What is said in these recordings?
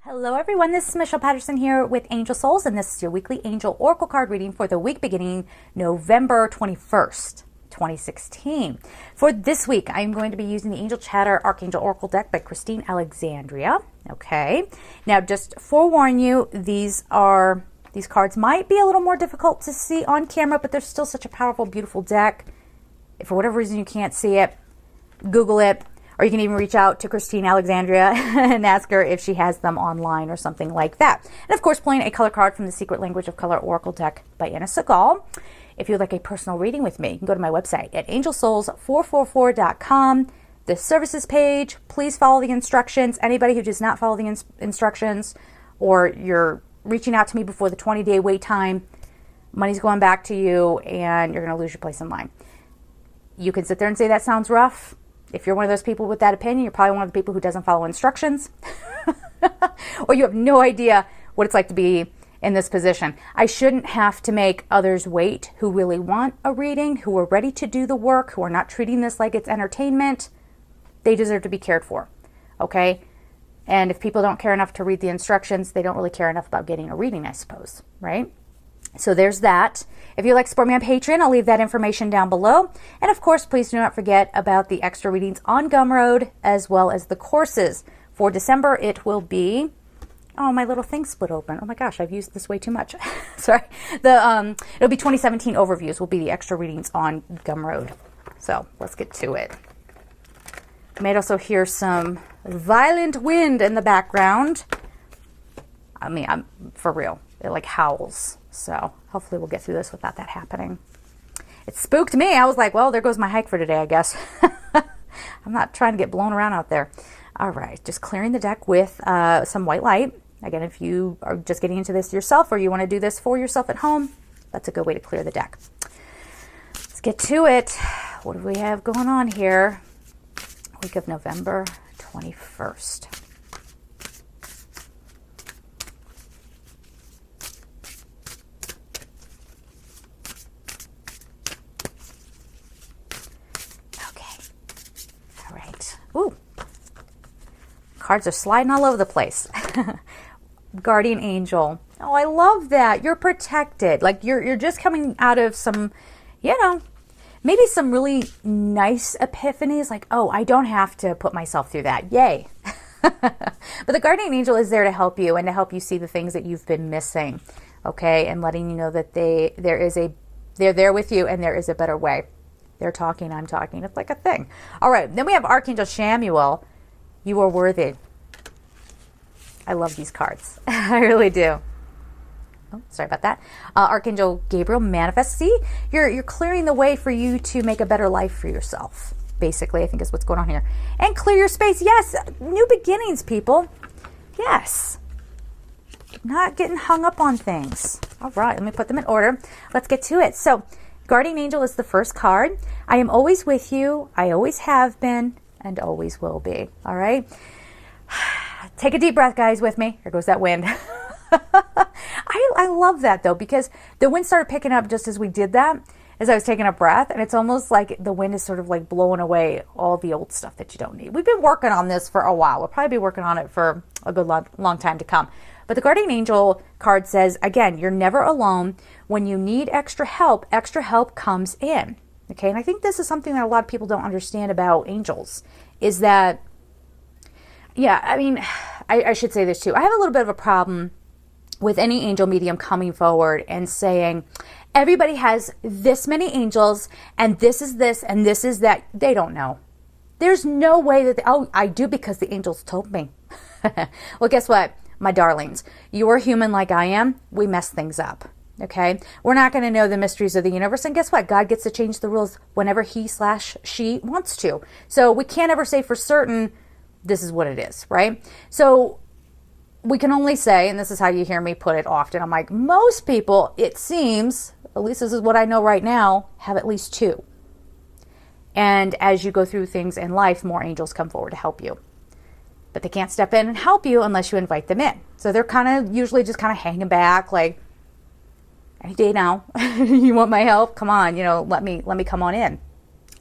Hello everyone, this is Michelle Patterson here with Angel Souls, and this is your weekly Angel Oracle card reading for the week beginning November 21st, 2016. For this week, I'm going to be using the Angel Chatter Archangel Oracle deck by Christine Alexandria. Okay, now just forewarn you, these cards might be a little more difficult to see on camera, but they're still such a powerful, beautiful deck. If for whatever reason you can't see it, Google it. Or you can even reach out to Christine Alexandria and ask her if she has them online or something like that. And of course, playing a color card from the Secret Language of Color Oracle deck by Anna Segal. If you'd like a personal reading with me, you can go to my website at angelsouls444.com. The services page, please follow the instructions. Anybody who does not follow the instructions, or you're reaching out to me before the 20-day wait time, money's going back to you and you're going to lose your place in line. You can sit there and say that sounds rough. If you're one of those people with that opinion, you're probably one of the people who doesn't follow instructions. Or you have no idea what it's like to be in this position. I shouldn't have to make others wait who really want a reading, who are ready to do the work, who are not treating this like it's entertainment. They deserve to be cared for, okay? And if people don't care enough to read the instructions, they don't really care enough about getting a reading, I suppose, right? So there's that. If you'd like to support me on Patreon, I'll leave that information down below. And of course, please do not forget about the extra readings on Gumroad, as well as the courses. For December, it will be... Oh, my little thing split open. Oh my gosh, I've used this way too much. Sorry. It'll be 2017 overviews will be the extra readings on Gumroad. So let's get to it. You might also hear some violent wind in the background. I mean, I'm for real. It like howls. So hopefully we'll get through this without that happening. It spooked me. I was like, well, there goes my hike for today, I guess. I'm not trying to get blown around out there. All right, just clearing the deck with some white light. Again, if you are just getting into this yourself or you want to do this for yourself at home, that's a good way to clear the deck. Let's get to it. What do we have going on here? Week of November 21st. Ooh, cards are sliding all over the place. Guardian Angel. Oh, I love that. You're protected. Like you're just coming out of some, maybe some really nice epiphanies. Like, oh, I don't have to put myself through that. Yay. But the Guardian Angel is there to help you and to help you see the things that you've been missing. Okay, and letting you know that they're there with you and there is a better way. They're talking, I'm talking. It's like a thing. All right, then we have Archangel Shamuel. You are worthy. I love these cards. I really do. Oh, sorry about that. Archangel Gabriel manifest. See, you're clearing the way for you to make a better life for yourself. Basically, I think is what's going on here. And clear your space. Yes, new beginnings, people. Yes. Not getting hung up on things. All right, let me put them in order. Let's get to it. So, Guardian Angel is the first card. I am always with you. I always have been and always will be. All right. Take a deep breath, guys, with me. Here goes that wind. I love that, though, because the wind started picking up just as we did that, as I was taking a breath. And it's almost like the wind is sort of like blowing away all the old stuff that you don't need. We've been working on this for a while. We'll probably be working on it for a good long time to come. But the Guardian Angel card says, again, you're never alone. When you need extra help comes in. Okay, and I think this is something that a lot of people don't understand about angels, is that, yeah, I mean, I should say this too. I have a little bit of a problem with any angel medium coming forward and saying, everybody has this many angels, and this is this, and this is that. They don't know. There's no way that, I do because the angels told me. Well, guess what? My darlings, you're human like I am. We mess things up. Okay, we're not going to know the mysteries of the universe, and guess what? God gets to change the rules whenever he/she wants to. So we can't ever say for certain this is what it is, right? So we can only say, and this is how you hear me put it often, I'm like, most people, it seems, at least this is what I know right now, have at least two. And as you go through things in life, more angels come forward to help you. But they can't step in and help you unless you invite them in. So they're kind of usually just kind of hanging back, like, any day now, you want my help? Come on, let me come on in.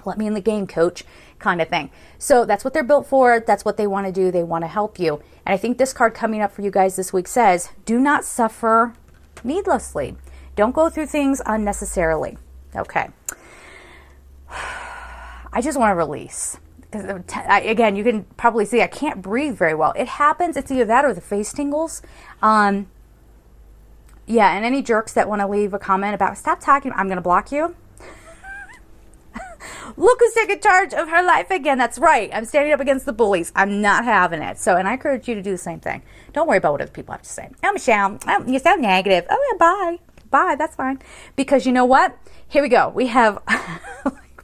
Let me in the game, coach. kind of thing. So that's what they're built for. That's what they want to do. They want to help you. And I think this card coming up for you guys this week says, do not suffer needlessly. Don't go through things unnecessarily. Okay. I just want to release. Because again, you can probably see I can't breathe very well. It happens. It's either that or the face tingles. Yeah, and any jerks that want to leave a comment about, stop talking, I'm going to block you. Look who's taking charge of her life again. That's right. I'm standing up against the bullies. I'm not having it. So, and I encourage you to do the same thing. Don't worry about what other people have to say. Oh, Michelle, you sound negative. Oh, yeah, bye. Bye. That's fine. Because you know what? Here we go. We have,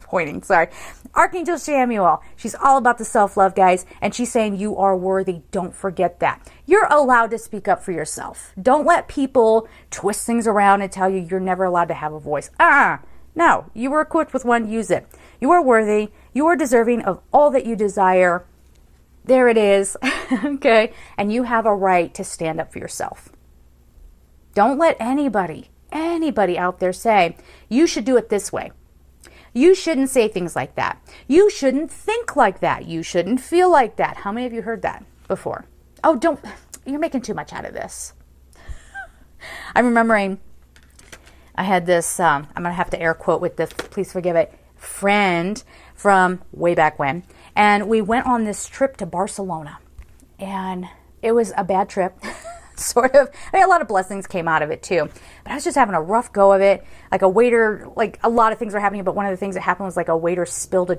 pointing, sorry. Archangel Samuel. She's all about the self-love, guys. And she's saying you are worthy. Don't forget that. You're allowed to speak up for yourself. Don't let people twist things around and tell you you're never allowed to have a voice. No, you were equipped with one. Use it. You are worthy. You are deserving of all that you desire. There it is. Okay. And you have a right to stand up for yourself. Don't let anybody out there say, you should do it this way. You shouldn't say things like that. You shouldn't think like that. You shouldn't feel like that. How many of you heard that before? Oh, you're making too much out of this. I'm remembering I had this, I'm going to have to air quote with this, please forgive it, friend from way back when. And we went on this trip to Barcelona. And it was a bad trip, sort of. I mean, a lot of blessings came out of it too. But I was just having a rough go of it. Like a waiter, like a lot of things were happening, but one of the things that happened was like a waiter spilled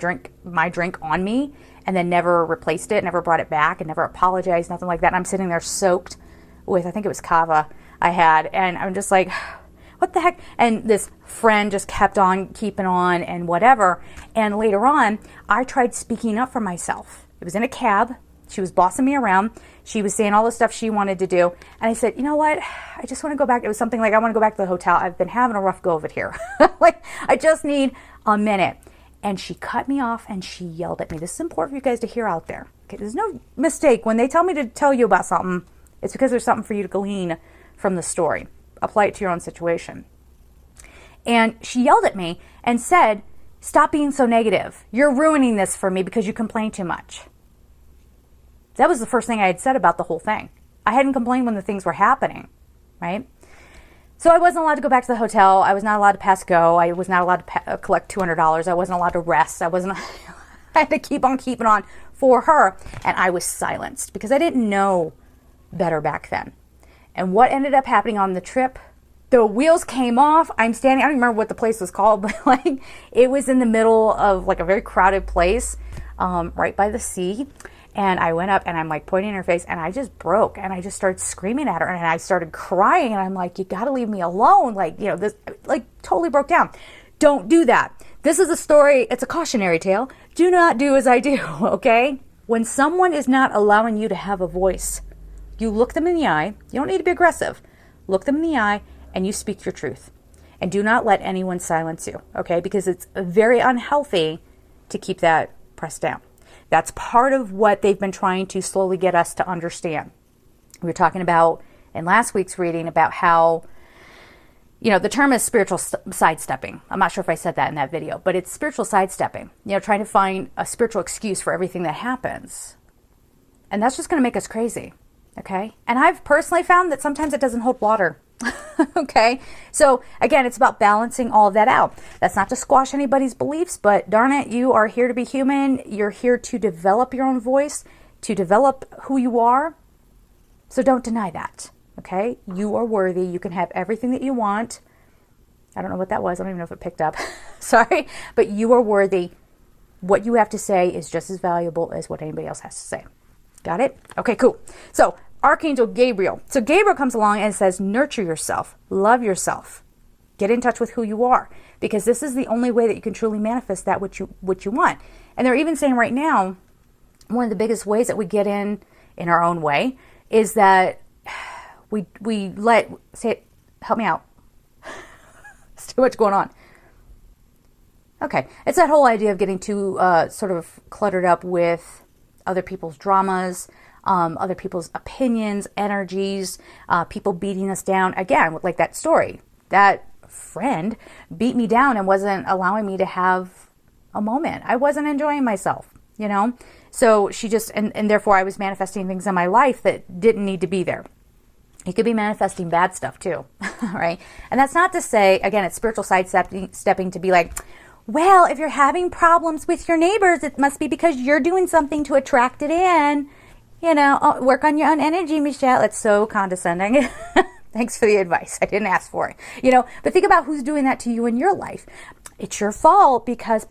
my drink on me and then never replaced it, never brought it back, and never apologized, nothing like that. And I'm sitting there soaked with, I think it was kava I had. And I'm just like, what the heck? And this friend just kept on keeping on and whatever. And later on, I tried speaking up for myself. It was in a cab. She was bossing me around. She was saying all the stuff she wanted to do. And I said, you know what? I just want to go back. It was something like, I want to go back to the hotel. I've been having a rough go of it here. Like, I just need a minute. And she cut me off and she yelled at me. This is important for you guys to hear out there. Okay, there's no mistake. When they tell me to tell you about something, it's because there's something for you to glean from the story. Apply it to your own situation. And she yelled at me and said, stop being so negative. You're ruining this for me because you complain too much. That was the first thing I had said about the whole thing. I hadn't complained when the things were happening, right? So I wasn't allowed to go back to the hotel. I was not allowed to pass go. I was not allowed to collect $200. I wasn't allowed to rest. I had to keep on keeping on for her. And I was silenced because I didn't know better back then. And what ended up happening on the trip, the wheels came off. I'm standing, I don't remember what the place was called, but like it was in the middle of like a very crowded place, right by the sea. And I went up and I'm like pointing in her face and I just broke and I just started screaming at her and I started crying and I'm like, you got to leave me alone. Like, you know, this like totally broke down. Don't do that. This is a story. It's a cautionary tale. Do not do as I do. Okay. When someone is not allowing you to have a voice, you look them in the eye. You don't need to be aggressive. Look them in the eye and you speak your truth. And do not let anyone silence you. Okay. Because it's very unhealthy to keep that pressed down. That's part of what they've been trying to slowly get us to understand. We were talking about in last week's reading about how, you know, the term is spiritual sidestepping. I'm not sure if I said that in that video, but it's spiritual sidestepping. You know, trying to find a spiritual excuse for everything that happens. And that's just going to make us crazy. Okay. And I've personally found that sometimes it doesn't hold water. Okay. So again, it's about balancing all of that out. That's not to squash anybody's beliefs, but darn it, you are here to be human. You're here to develop your own voice, to develop who you are. So don't deny that. Okay. You are worthy. You can have everything that you want. I don't know what that was. I don't even know if it picked up. Sorry, but you are worthy. What you have to say is just as valuable as what anybody else has to say. Got it? Okay, cool. So Archangel Gabriel. So Gabriel comes along and says, nurture yourself, love yourself, get in touch with who you are, because this is the only way that you can truly manifest that what you want. And they're even saying right now, one of the biggest ways that we get in our own way is that we help me out. There's too much going on. Okay. It's that whole idea of getting too sort of cluttered up with other people's dramas, other people's opinions, energies, people beating us down. Again, like that story, that friend beat me down and wasn't allowing me to have a moment. I wasn't enjoying myself, you know? So she just, and therefore I was manifesting things in my life that didn't need to be there. You could be manifesting bad stuff too, right? And that's not to say, again, it's spiritual sidestepping to be like, well, if you're having problems with your neighbors, it must be because you're doing something to attract it in. You know, oh, work on your own energy, Michelle. It's so condescending. Thanks for the advice. I didn't ask for it. You know, but think about who's doing that to you in your life. It's your fault because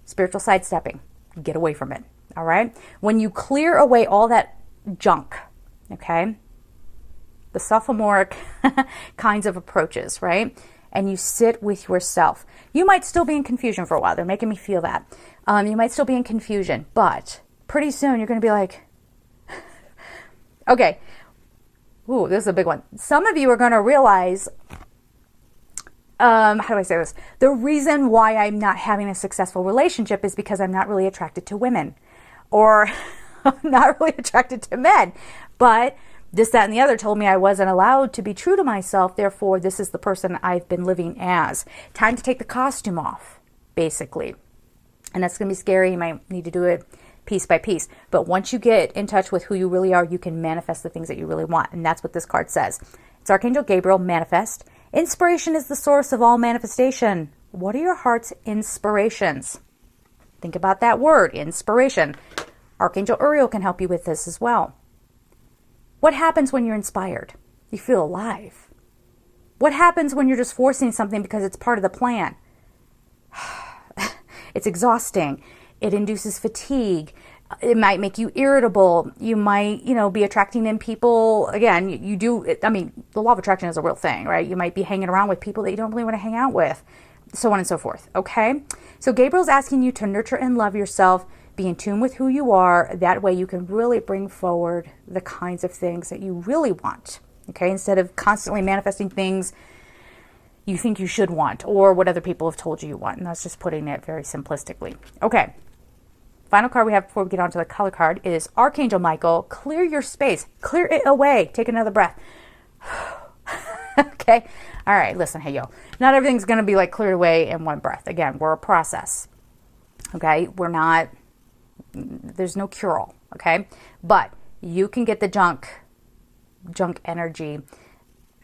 spiritual sidestepping. Get away from it. All right. When you clear away all that junk, okay, the sophomoric kinds of approaches, right? And you sit with yourself. You might still be in confusion for a while. They're making me feel that. You might still be in confusion, but pretty soon you're going to be like, okay, ooh, this is a big one. Some of you are going to realize, how do I say this? The reason why I'm not having a successful relationship is because I'm not really attracted to women, or I'm not really attracted to men. But this, that, and the other told me I wasn't allowed to be true to myself. Therefore, this is the person I've been living as. Time to take the costume off, basically. And that's going to be scary. You might need to do it piece by piece. But once you get in touch with who you really are, you can manifest the things that you really want. And that's what this card says. It's Archangel Gabriel, manifest. Inspiration is the source of all manifestation. What are your heart's inspirations? Think about that word, inspiration. Archangel Uriel can help you with this as well. What happens when you're inspired? You feel alive. What happens when you're just forcing something because it's part of the plan? It's exhausting. It induces fatigue. It might make you irritable. You might, be attracting in people. Again, you do, I mean, the law of attraction is a real thing, right? You might be hanging around with people that you don't really want to hang out with, so on and so forth, okay? So Gabriel's asking you to nurture and love yourself, be in tune with who you are. That way you can really bring forward the kinds of things that you really want, okay? Instead of constantly manifesting things you think you should want or what other people have told you want. And that's just putting it very simplistically. Okay. Final card we have before we get on to the color card is Archangel Michael. Clear your space. Clear it away. Take another breath. Okay. All right. Listen, hey, yo. Not everything's going to be like cleared away in one breath. Again, we're a process. Okay. We're not, there's no cure-all. Okay. But you can get the junk energy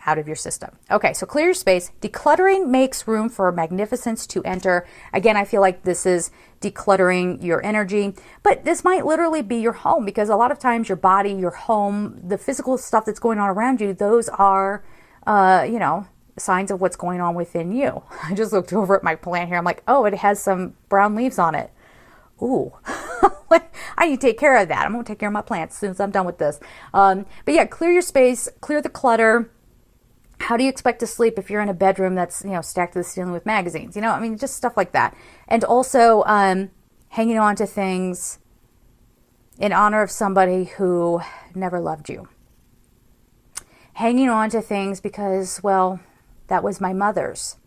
out of your system. Okay, so clear your space. Decluttering makes room for magnificence to enter. Again, I feel like this is decluttering your energy, but this might literally be your home, because a lot of times your body, your home, the physical stuff that's going on around you, those are, signs of what's going on within you. I just looked over at my plant here. I'm like, oh, it has some brown leaves on it. Ooh, I need to take care of that. I'm going to take care of my plants as soon as I'm done with this. But yeah, clear your space, clear the clutter. How do you expect to sleep if you're in a bedroom that's, stacked to the ceiling with magazines? Just stuff like that. And also hanging on to things in honor of somebody who never loved you. Hanging on to things because, well, that was my mother's.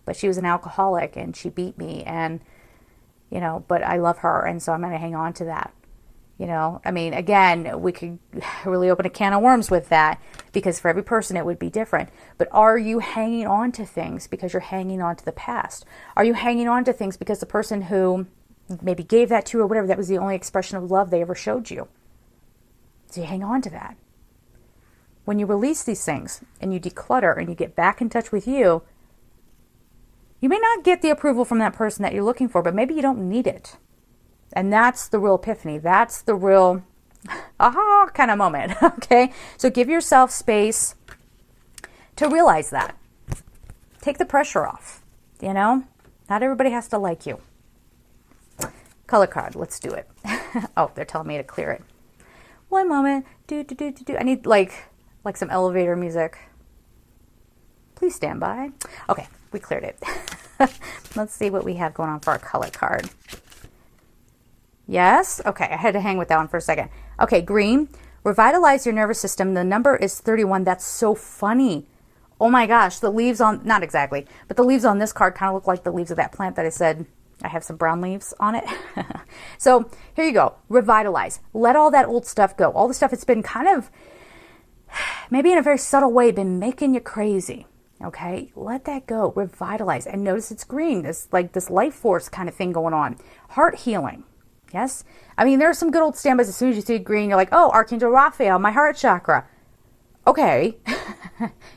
But she was an alcoholic and she beat me and, but I love her. And so I'm going to hang on to that. Again, we could really open a can of worms with that, because for every person it would be different. But are you hanging on to things because you're hanging on to the past? Are you hanging on to things because the person who maybe gave that to you or whatever, that was the only expression of love they ever showed you? So you hang on to that. When you release these things and you declutter and you get back in touch with you, you may not get the approval from that person that you're looking for, but maybe you don't need it. And that's the real epiphany. That's the real aha kind of moment. Okay. So give yourself space to realize that. Take the pressure off. Not everybody has to like you. Color card. Let's do it. Oh, they're telling me to clear it. One moment. I need like some elevator music. Please stand by. Okay. We cleared it. Let's see what we have going on for our color card. Yes? Okay, I had to hang with that one for a second. Okay, green. Revitalize your nervous system. The number is 31. That's so funny. Oh my gosh, the leaves on, not exactly, but the leaves on this card kind of look like the leaves of that plant that I said I have some brown leaves on it. So here you go. Revitalize. Let all that old stuff go. All the stuff that's been kind of, maybe in a very subtle way, been making you crazy. Okay, let that go. Revitalize. And notice it's green. This like this life force kind of thing going on. Heart healing. Yes. I mean, there are some good old standbys. As soon as you see green, you're like, oh, Archangel Raphael, my heart chakra. Okay.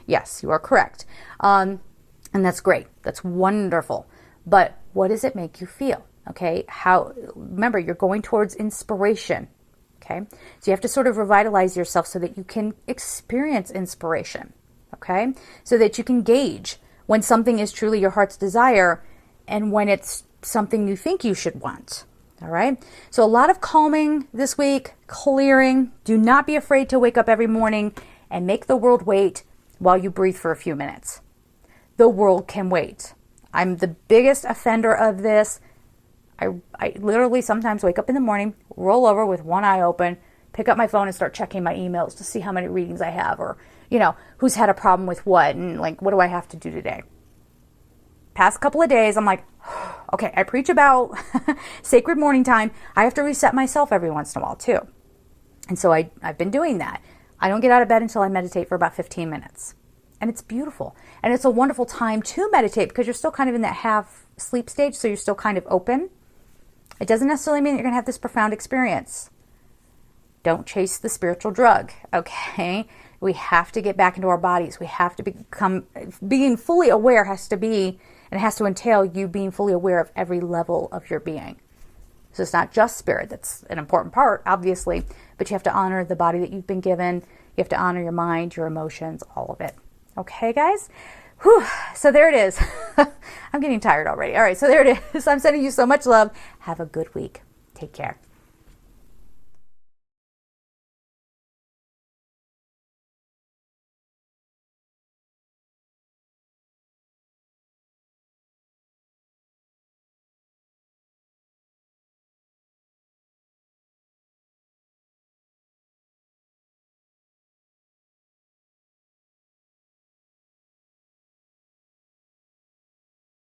Yes, you are correct. And that's great. That's wonderful. But what does it make you feel? Okay. Remember, you're going towards inspiration. Okay. So you have to sort of revitalize yourself so that you can experience inspiration. Okay. So that you can gauge when something is truly your heart's desire and when it's something you think you should want. All right. So a lot of calming this week, clearing. Do not be afraid to wake up every morning and make the world wait while you breathe for a few minutes. The world can wait. I'm the biggest offender of this. I literally sometimes wake up in the morning, roll over with one eye open, pick up my phone and start checking my emails to see how many readings I have or, who's had a problem with what and like, what do I have to do today? Past couple of days, I'm like, okay, I preach about sacred morning time. I have to reset myself every once in a while too. And so I've been doing that. I don't get out of bed until I meditate for about 15 minutes. And it's beautiful. And it's a wonderful time to meditate because you're still kind of in that half sleep stage. So you're still kind of open. It doesn't necessarily mean that you're going to have this profound experience. Don't chase the spiritual drug, okay? We have to get back into our bodies. We have to being fully aware has to be, and it has to entail you being fully aware of every level of your being. So it's not just spirit. That's an important part, obviously, but you have to honor the body that you've been given. You have to honor your mind, your emotions, all of it. Okay, guys? Whew. So there it is. I'm getting tired already. All right, so there it is. I'm sending you so much love. Have a good week. Take care.